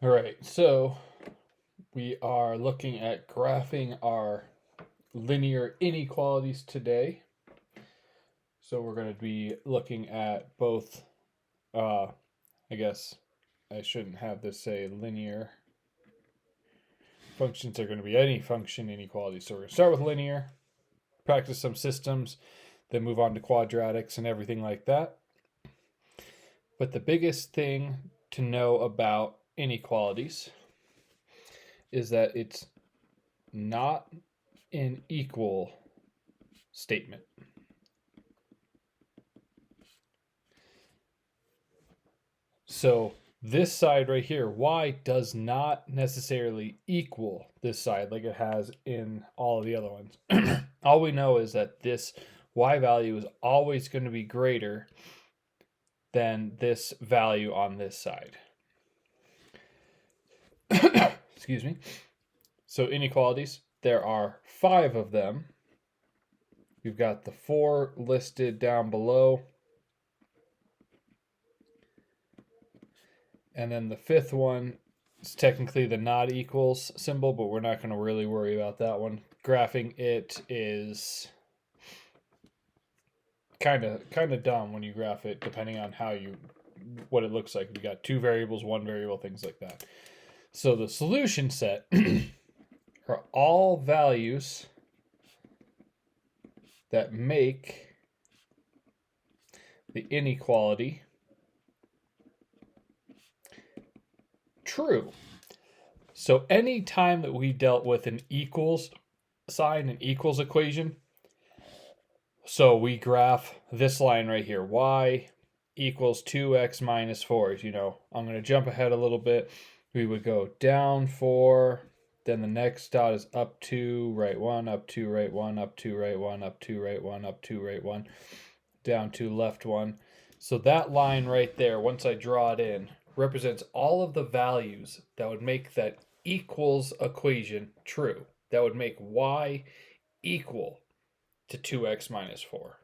All right, so we are looking at graphing our linear inequalities today. So we're going to be looking at both, I guess I shouldn't have this say linear. Functions are going to be any function inequality. So we're going to start with linear, practice some systems, then move on to quadratics and everything like that. But the biggest thing to know about inequalities is that it's not an equal statement. So this side right here, y does not necessarily equal this side like it has in all of the other ones. All we know is that this y value is always going to be greater than this value on this side. Excuse me. So inequalities, there are 5 of them. We've got the 4 listed down below. And then the 5th one is technically the not equals symbol, but we're not going to really worry about that one. Graphing it is kind of dumb when you graph it, depending on what it looks like. You got 2 variables, 1 variable, things like that. So the solution set are all values that make the inequality true. So any time that we dealt with an equals sign, an equals equation, so we graph this line right here, y equals 2x minus 4. I'm going to jump ahead a little bit. We would go down 4, then the next dot is up 2, right 1, up 2, right 1, up 2, right 1, up 2, right 1, up 2, right 1, down 2, left 1. So that line right there, once I draw it in, represents all of the values that would make that equals equation true. That would make y equal to 2x minus 4.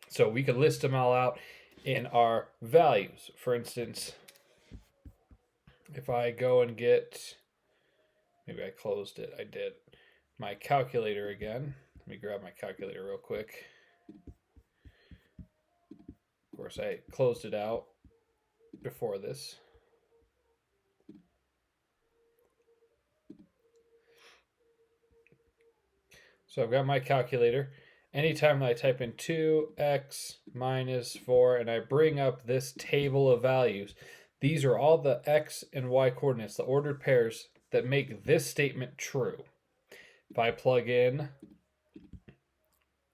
So we could list them all out in our values. For instance, if I go and get, maybe I closed it, I did, my calculator again. Let me grab my calculator real quick. Of course, I closed it out before this. So I've got my calculator. Anytime that I type in 2x minus 4 and I bring up this table of values, these are all the x and y coordinates, the ordered pairs that make this statement true. If I plug in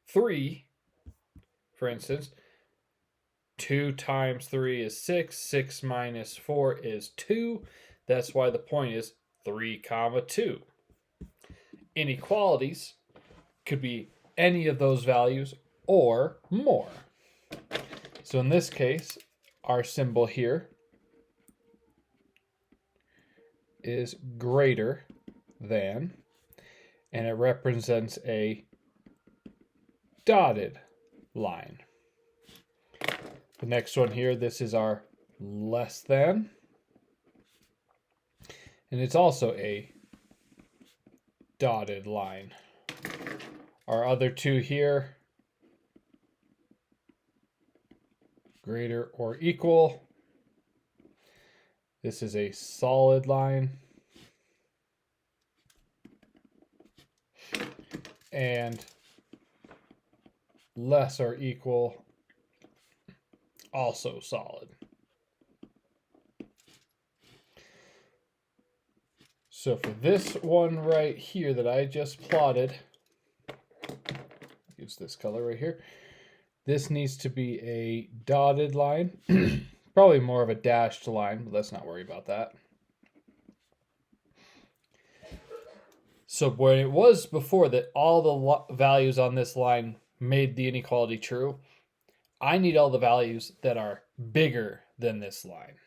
3, for instance, 2 times 3 is 6, 6 minus 4 is 2. That's why the point is 3 comma 2. Inequalities could be any of those values or more. So in this case, our symbol here is greater than, and it represents a dotted line. The next one here, this is our less than, and it's also a dotted line. Our other two here, greater or equal. This is a solid line. And less or equal, also solid. So for this one right here that I just plotted, use this color right here, this needs to be a dotted line. Probably more of a dashed line, but let's not worry about that. So when it was before that all the values on this line made the inequality true, I need all the values that are bigger than this line.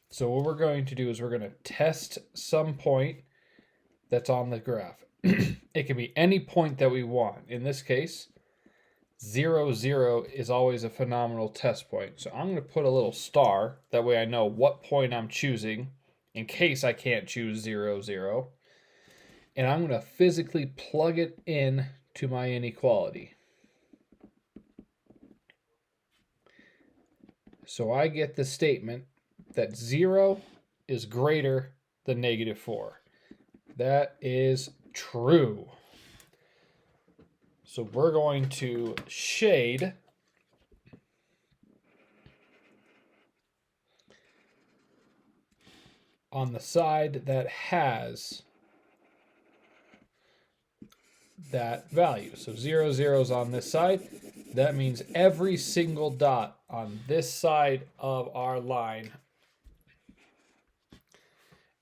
So what we're going to do is we're going to test some point that's on the graph. It can be any point that we want. In this case, 0, 0 is always a phenomenal test point. So I'm going to put a little star. That way I know what point I'm choosing in case I can't choose 0, 0. And I'm going to physically plug it in to my inequality. So I get the statement that 0 is greater than -4. That is true. So we're going to shade on the side that has that value. So 0, 0 is on this side. That means every single dot on this side of our line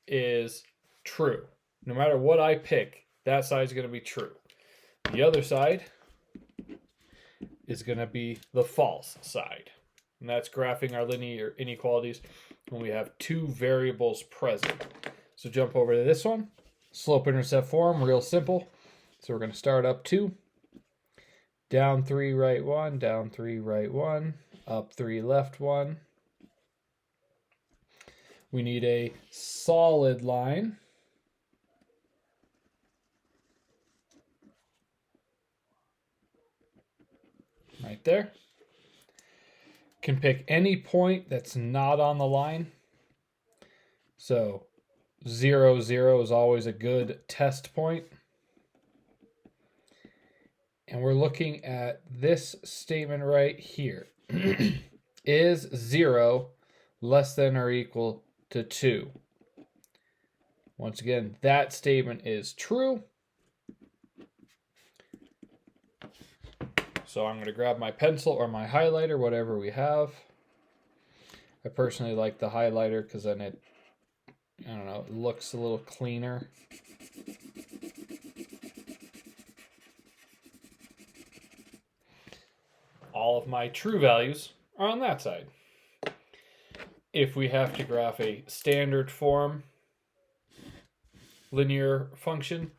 is true. No matter what I pick, that side is going to be true. The other side is going to be the false side. And that's graphing our linear inequalities when we have two variables present. So jump over to this one. Slope-intercept form, real simple. So we're going to start up 2. Down 3, right 1. Down 3, right 1. Up 3, left 1. We need a solid line. Right there. Can pick any point that's not on the line. So 0, 0 is always a good test point. And we're looking at this statement right here. Is 0 less than or equal to 2? Once again, that statement is true. So I'm going to grab my pencil or my highlighter, whatever we have. I personally like the highlighter because then it, I don't know, it looks a little cleaner. All of my true values are on that side. If we have to graph a standard form linear function,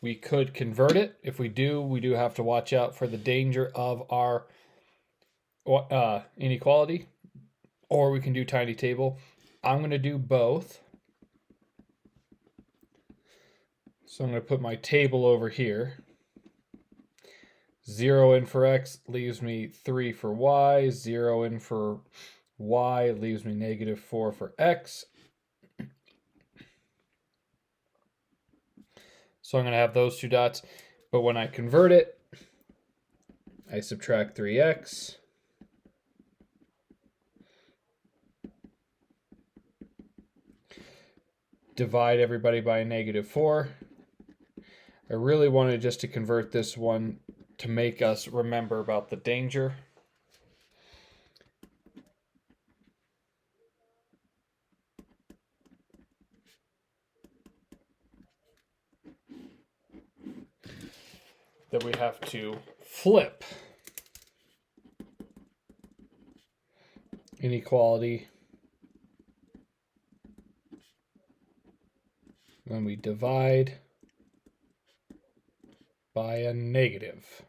we could convert it. If we do have to watch out for the danger of our inequality, or we can do tiny table. I'm going to do both. So I'm going to put my table over here. 0 in for x leaves me 3 for y. 0 in for y leaves me -4 for x. So I'm going to have those two dots. But when I convert it, I subtract 3x. Divide everybody by -4. I really wanted just to convert this one to make us remember about the danger. That we have to flip inequality when we divide by a negative.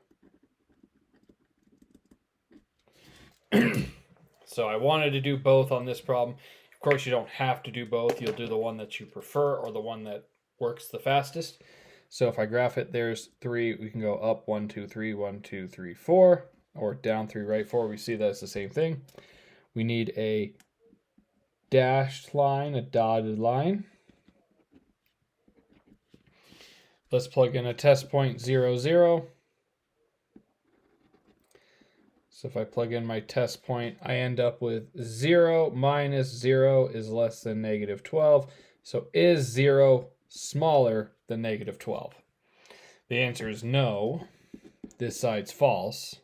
So I wanted to do both on this problem. Of course, you don't have to do both. You'll do the one that you prefer or the one that works the fastest. So if I graph it, there's 3. We can go up 1, 2, 3, 1, 2, 3, 4, or down 3, right 4. We see that's the same thing. We need a dashed line, a dotted line. Let's plug in a test point 0, 0. So if I plug in my test point, I end up with 0 minus 0 is less than -12. So is 0 smaller than -12? The answer is no. This side's false.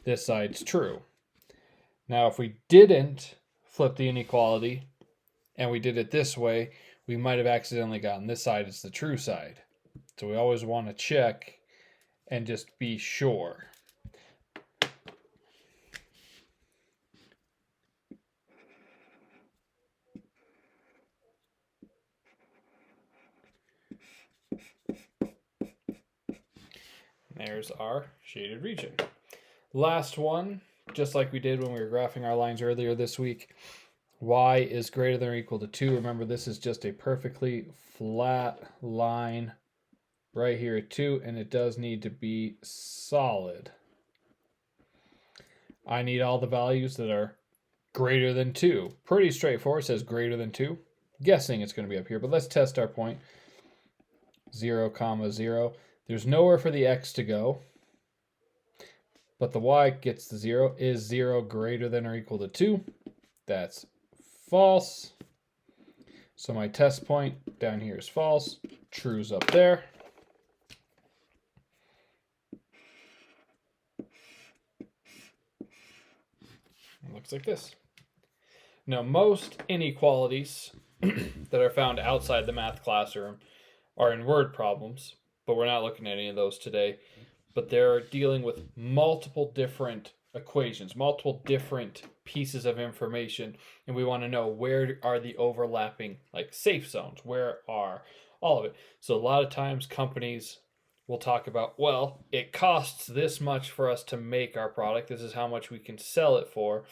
This side's true. Now, if we didn't flip the inequality and we did it this way, we might have accidentally gotten this side as the true side. So we always want to check and just be sure. There's our shaded region. Last one, just like we did when we were graphing our lines earlier this week, y is greater than or equal to 2. Remember, this is just a perfectly flat line right here at 2, and it does need to be solid. I need all the values that are greater than 2. Pretty straightforward. It says greater than 2. Guessing it's going to be up here, but let's test our point. 0, 0. There's nowhere for the x to go, but the y gets the 0. Is 0 greater than or equal to 2? That's false. So my test point down here is false. True's up there. It looks like this. Now, most inequalities that are found outside the math classroom are in word problems, but we're not looking at any of those today. But they're dealing with multiple different equations, multiple different pieces of information, and we want to know where are the overlapping like safe zones, where are all of it. So a lot of times companies will talk about, well, it costs this much for us to make our product, this is how much we can sell it for,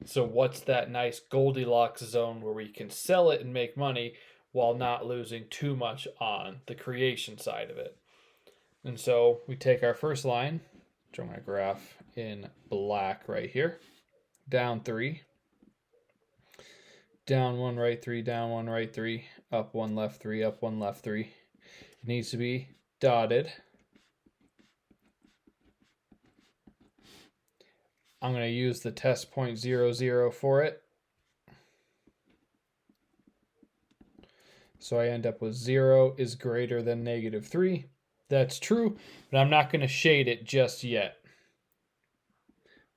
so what's that nice Goldilocks zone where we can sell it and make money while not losing too much on the creation side of it. And so we take our first line, which I'm going to graph in black right here, down 3, down 1, right 3, down 1, right 3, up 1, left 3, up 1, left 3. It needs to be dotted. I'm going to use the test point 0, 0 for it. So I end up with 0 is greater than negative 3. That's true, but I'm not going to shade it just yet.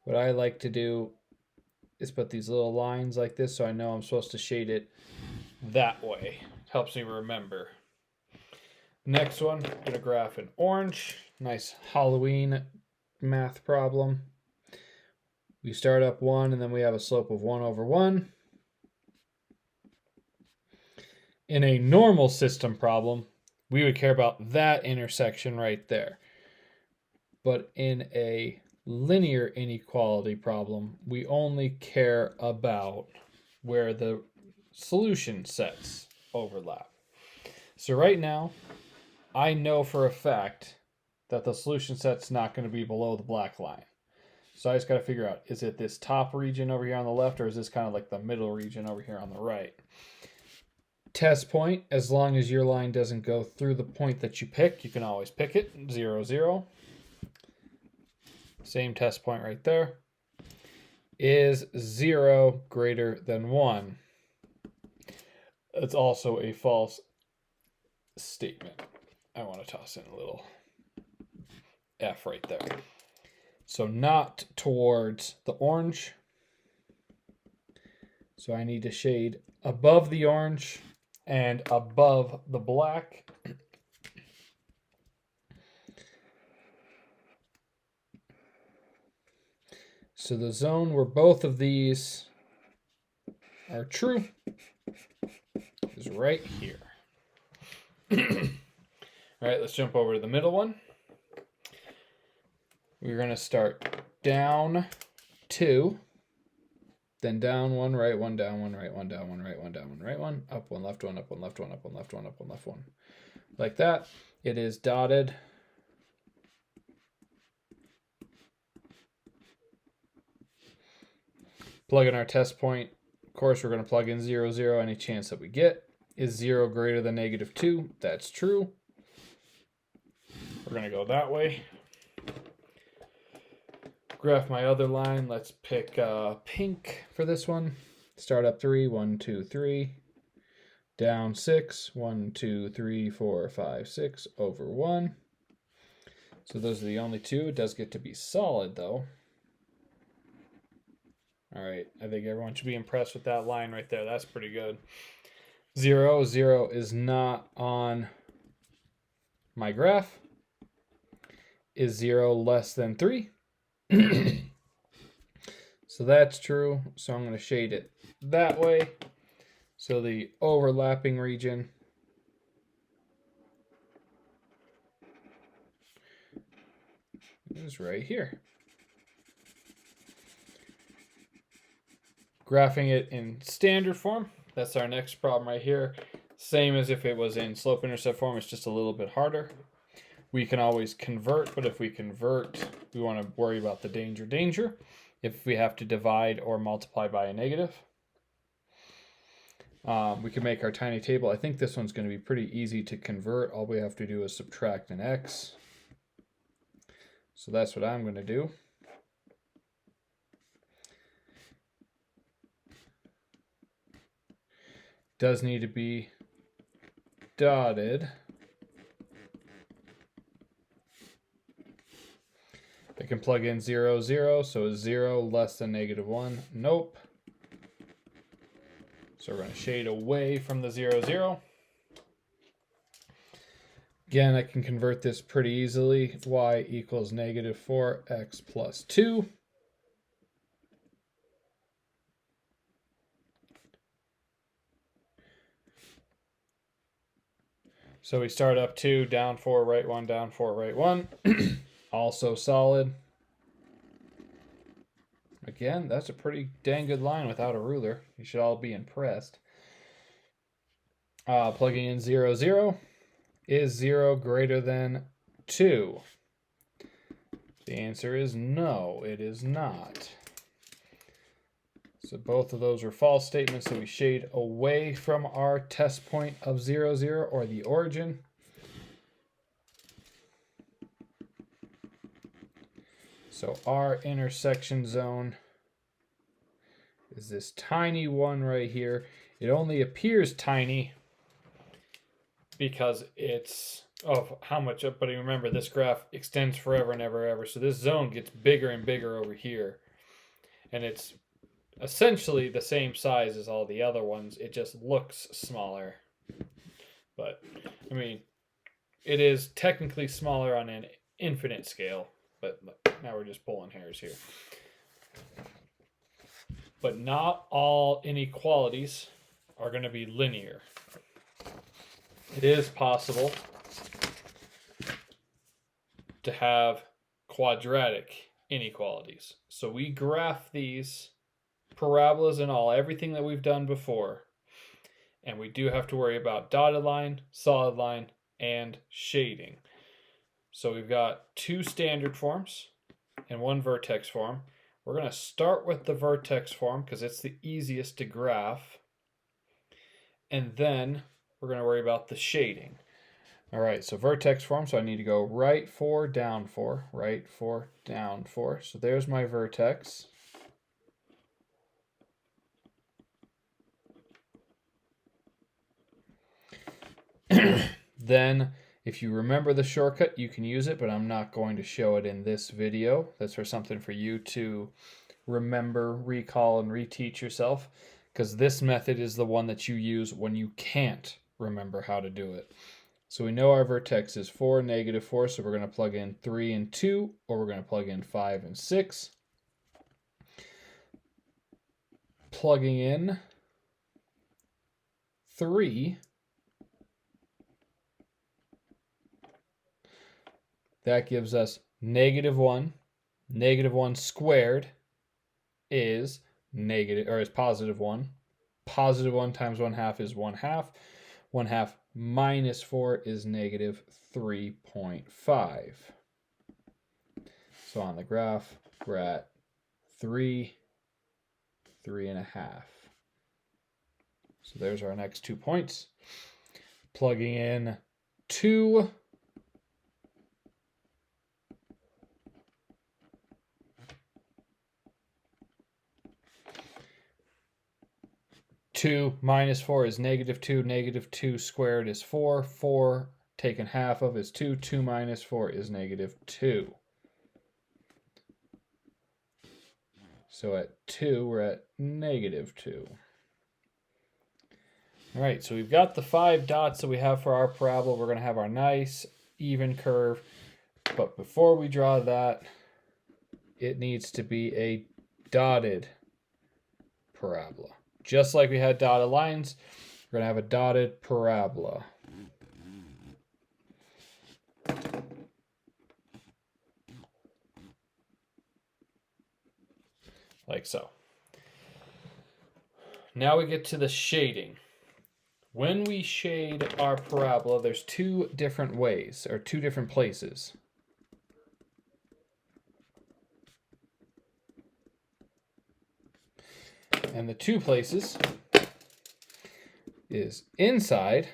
What I like to do is put these little lines like this so I know I'm supposed to shade it that way. Helps me remember. Next one, I'm going to graph in orange. Nice Halloween math problem. We start up 1 and then we have a slope of 1 over 1. In a normal system problem, we would care about that intersection right there. But in a linear inequality problem, we only care about where the solution sets overlap. So right now, I know for a fact that the solution set's not going to be below the black line. So I just got to figure out, is it this top region over here on the left, or is this kind of like the middle region over here on the right? Test point, as long as your line doesn't go through the point that you pick, you can always pick it, 0, 0. Same test point right there. Is 0 greater than 1? It's also a false statement. I want to toss in a little F right there. So not towards the orange. So I need to shade above the orange and above the black. So the zone where both of these are true is right here. All right, let's jump over to the middle one. We're going to start down 2, then down 1, right 1, down 1, right 1, down 1, right 1, down 1, right 1, up 1, left 1, up 1, left 1, up 1, left 1, up 1, left 1. Like that. It is dotted. Plug in our test point. Of course, we're going to plug in 0, 0 any chance that we get. Is 0 greater than negative 2? That's true. We're going to go that way. Graph my other line. Let's pick pink for this one. Start up 3, 1, 2, 3. Down 6, 1, 2, 3, 4, 5, 6 over 1. So those are the only two. It does get to be solid though. All right, I think everyone should be impressed with that line right there. That's pretty good. 0, 0 is not on my graph. Is 0 less than 3? So that's true. So I'm going to shade it that way. So the overlapping region is right here. Graphing it in standard form, that's our next problem right here. Same as if it was in slope-intercept form, it's just a little bit harder. We can always convert, but if we convert, we want to worry about the danger. If we have to divide or multiply by a negative. We can make our tiny table. I think this one's going to be pretty easy to convert. All we have to do is subtract an x. So that's what I'm going to do. Does need to be dotted. I can plug in 0, 0, so is 0 less than -1? Nope. So we're going to shade away from the 0, 0. Again, I can convert this pretty easily. Y equals -4x plus 2. So we start up 2, down 4, right 1, down 4, right 1. Also solid. Again, that's a pretty dang good line without a ruler. You should all be impressed. Plugging in 0, 0. Is 0 greater than 2? The answer is no, it is not. So both of those are false statements, so we shade away from our test point of 0, 0, or the origin. So our intersection zone is this tiny one right here. It only appears tiny because it's of how much up, but remember this graph extends forever and ever. So this zone gets bigger and bigger over here. And it's essentially the same size as all the other ones. It just looks smaller. But, I mean, it is technically smaller on an infinite scale. But now we're just pulling hairs here. But not all inequalities are going to be linear. It is possible to have quadratic inequalities. So we graph these parabolas and all, everything that we've done before. And we do have to worry about dotted line, solid line, and shading. So we've got 2 standard forms and 1 vertex form. We're going to start with the vertex form because it's the easiest to graph. And then we're going to worry about the shading. All right, so vertex form, so I need to go right 4, down 4, right 4, down 4. So there's my vertex. Then, if you remember the shortcut, you can use it, but I'm not going to show it in this video. That's for something for you to remember, recall, and reteach yourself, because this method is the one that you use when you can't remember how to do it. So we know our vertex is 4, -4, so we're going to plug in 3 and 2, or we're going to plug in 5 and 6. Plugging in 3, that gives us -1. -1 squared is +1. +1 times 1/2 is 1/2. 1/2 minus 4 is -3.5. So on the graph, we're at 3, 3.5. So there's our next 2 points. Plugging in 2. 2 minus 4 is -2. -2 squared is 4. 4 taken half of is 2. 2 minus 4 is -2. So at 2, we're at -2. All right, so we've got the 5 dots that we have for our parabola. We're going to have our nice, even curve. But before we draw that, it needs to be a dotted parabola. Just like we had dotted lines, we're going to have a dotted parabola. Like so. Now we get to the shading. When we shade our parabola, there's two different ways, or two different places. And the two places is inside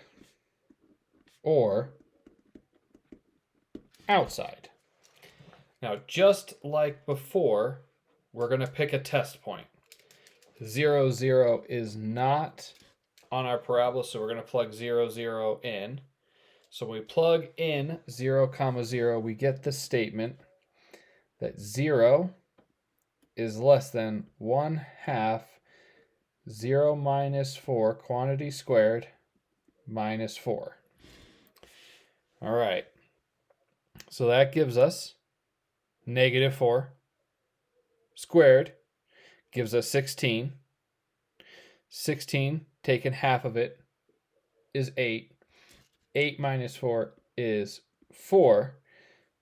or outside. Now, just like before, we're going to pick a test point. 0, 0 is not on our parabola, so we're going to plug 0, 0 in. So when we plug in 0, comma 0, we get the statement that 0 is less than 1/2 0 minus 4 quantity squared minus 4. All right. So that gives us -4 squared gives us 16. 16, taking half of it, is 8. 8 minus 4 is 4.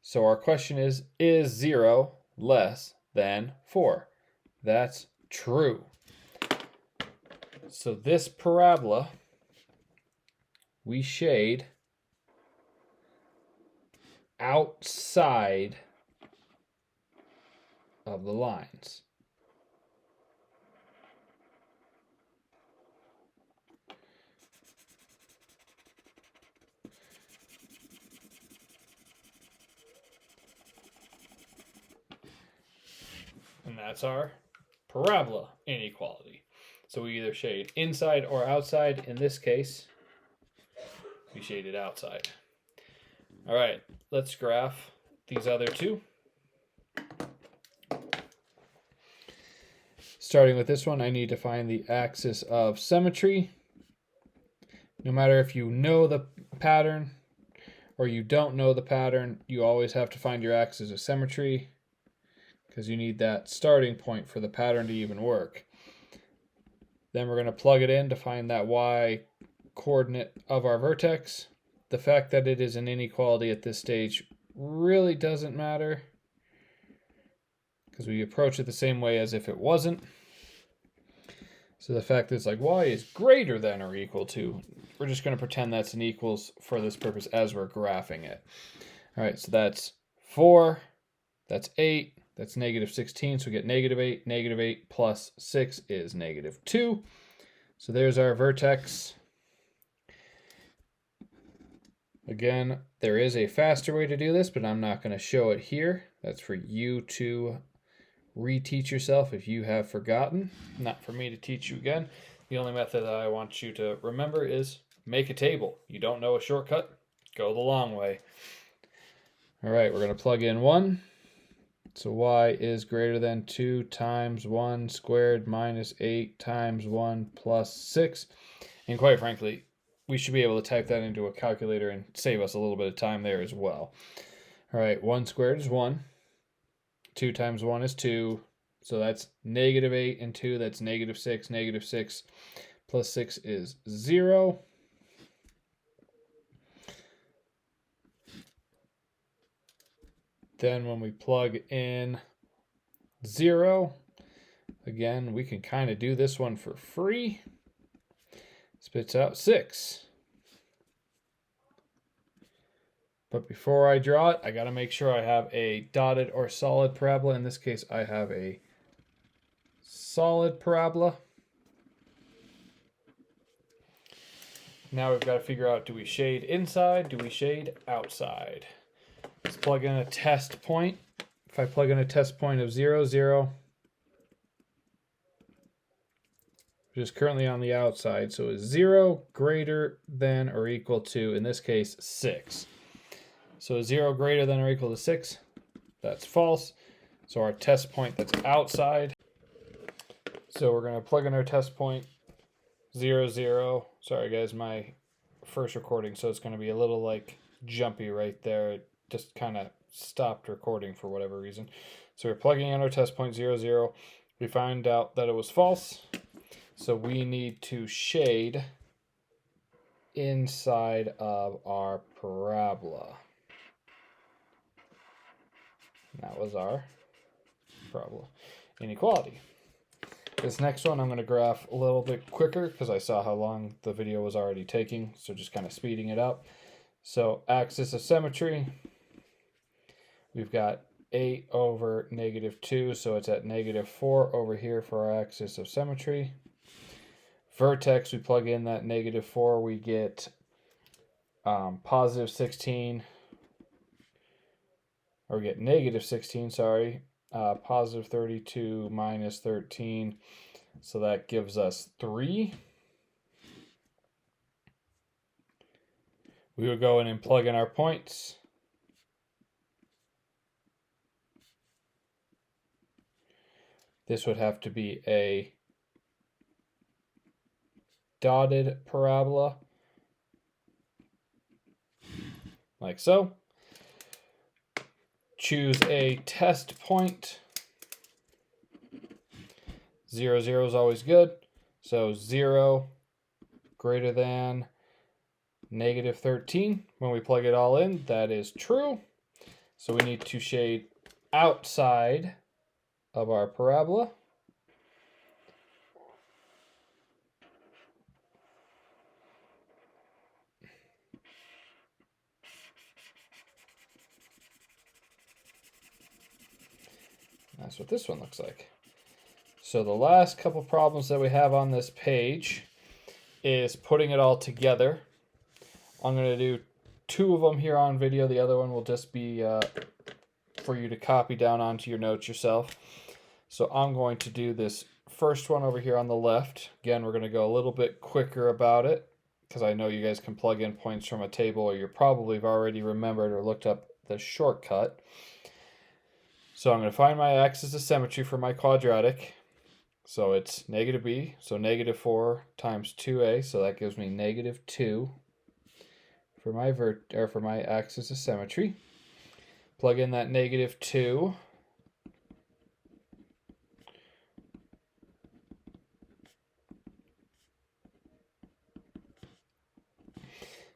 So our question is 0 less than 4? That's true. So this parabola, we shade outside of the lines. And that's our parabola inequality. So we either shade inside or outside. In this case, we shaded outside. All right, let's graph these other two. Starting with this one, I need to find the axis of symmetry. No matter if you know the pattern or you don't know the pattern, you always have to find your axis of symmetry because you need that starting point for the pattern to even work. Then we're going to plug it in to find that y coordinate of our vertex. The fact that it is an inequality at this stage really doesn't matter because we approach it the same way as if it wasn't. So the fact that it's like y is greater than or equal to, we're just going to pretend that's an equals for this purpose as we're graphing it. All right, so that's 4, that's 8, that's -16, so we get -8. -8 plus 6 is -2. So there's our vertex. Again, there is a faster way to do this, but I'm not going to show it here. That's for you to reteach yourself if you have forgotten, not for me to teach you again. The only method that I want you to remember is make a table. You don't know a shortcut? Go the long way. All right, we're going to plug in 1. So y is greater than 2 times 1 squared minus 8 times 1 plus 6. And quite frankly, we should be able to type that into a calculator and save us a little bit of time there as well. All right, 1 squared is 1. 2 times 1 is 2. So that's -8 and 2. That's -6. -6 plus 6 is 0. Then when we plug in 0, again, we can kind of do this one for free. Spits out 6. But before I draw it, I got to make sure I have a dotted or solid parabola. In this case, I have a solid parabola. Now we've got to figure out, do we shade inside? Do we shade outside? Let's plug in a test point. If I plug in a test point of 0, 0, which is currently on the outside, so is 0 greater than or equal to, in this case, 6. So is 0 greater than or equal to 6? That's false. So our test point that's outside. So we're going to plug in our test point 0, 0. Sorry guys, my first recording, so it's going to be a little like jumpy right there. It just kind of stopped recording for whatever reason. So we're plugging in our test point 0, 0. We find out that it was false. So we need to shade inside of our parabola. And that was our parabola inequality. This next one I'm going to graph a little bit quicker because I saw how long the video was already taking, so just kind of speeding it up. So axis of symmetry, we've got 8 over -2, so it's at -4 over here for our axis of symmetry. Vertex, we plug in that -4, we get positive 16, or we get -16, sorry, positive 32 minus 13, so that gives us 3. We would go in and plug in our points. This would have to be a dotted parabola, like so. Choose a test point. 0, 0 is always good. So 0 greater than -13. When we plug it all in, that is true. So we need to shade outside of our parabola. That's what this one looks like. So the last couple problems that we have on this page is putting it all together. I'm going to do 2 of them here on video. The other one will just be for you to copy down onto your notes yourself. So I'm going to do this first one over here on the left. Again, we're going to go a little bit quicker about it because I know you guys can plug in points from a table, or you probably have already remembered or looked up the shortcut. So I'm going to find my axis of symmetry for my quadratic. So it's -b, so -4 times 2a, so that gives me -2 for my for my axis of symmetry. Plug in that -2.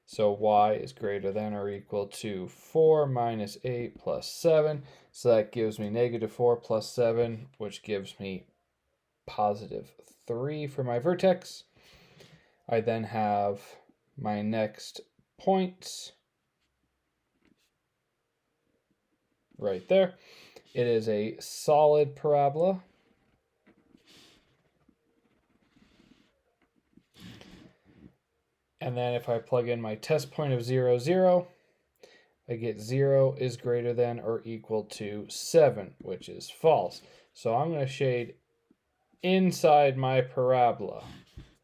So y is greater than or equal to 4 minus 8 plus 7. So that gives me -4 plus 7, which gives me positive 3 for my vertex. I then have my next points right there. It is a solid parabola. And then if I plug in my test point of 0, 0, I get 0 is greater than or equal to 7, which is false. So I'm going to shade inside my parabola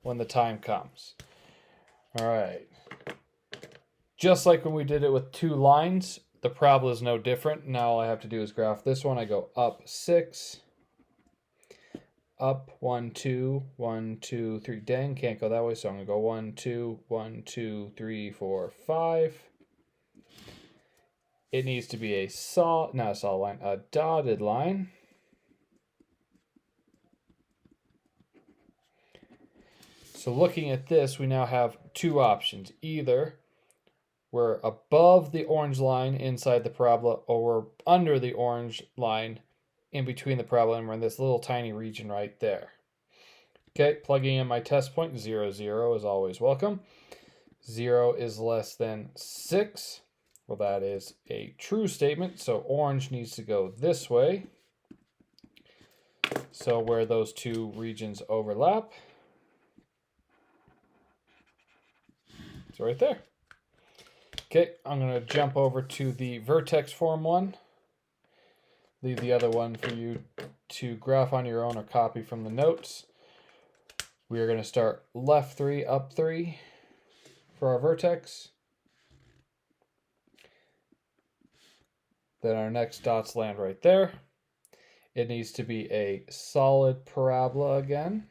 when the time comes. All right. Just like when we did it with 2 lines, the parabola is no different. Now all I have to do is graph this one. I go up 6, up 1, 2, 1, 2, 3. Dang, can't go that way, so I'm going to go 1, 2, 1, 2, 3, 4, 5. It needs to be a not a solid line, a dotted line. So looking at this, we now have 2 options. Either we're above the orange line inside the parabola, or we're under the orange line in between the parabola, and we're in this little tiny region right there. Okay, plugging in my test point, 0, 0 is always welcome. 0 is less than 6. Well, that is a true statement, so orange needs to go this way. So where those 2 regions overlap, it's right there. Okay, I'm going to jump over to the vertex form one. Leave the other one for you to graph on your own or copy from the notes. We are going to start left 3, up 3 for our vertex. Then our next dots land right there. It needs to be a solid parabola again.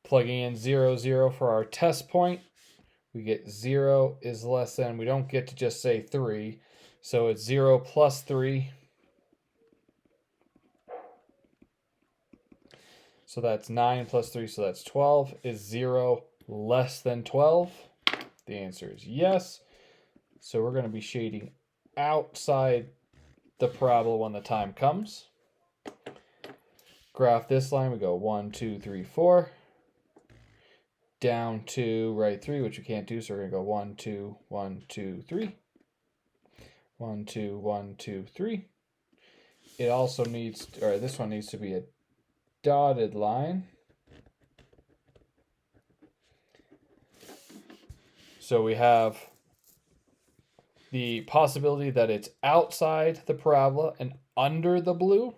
Plugging in 0, 0 for our test point. We get 0 is less than, we don't get to just say 3. So it's 0 plus 3. So that's 9 plus 3, so that's 12. Is 0 less than 12? The answer is yes. So we're going to be shading outside the parabola when the time comes. Graph this line, we go 1, 2, 3, 4. Down to right 3, which we can't do, so we're going to go 1, 2, 1, 2, 3. 1, 2, 1, 2, 3. It also needs, or this one needs to be a dotted line. So we have the possibility that it's outside the parabola and under the blue,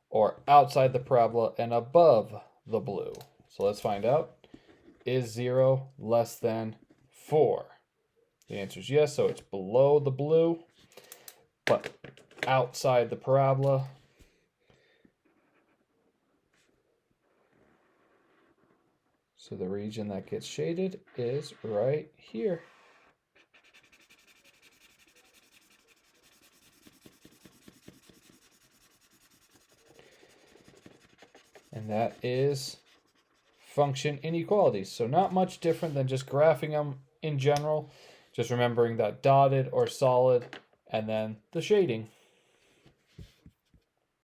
or outside the parabola and above the blue. So let's find out. Is 0 less than 4? The answer is yes, so it's below the blue, but outside the parabola. So the region that gets shaded is right here. And that is function inequalities. So not much different than just graphing them in general. Just remembering that dotted or solid and then the shading.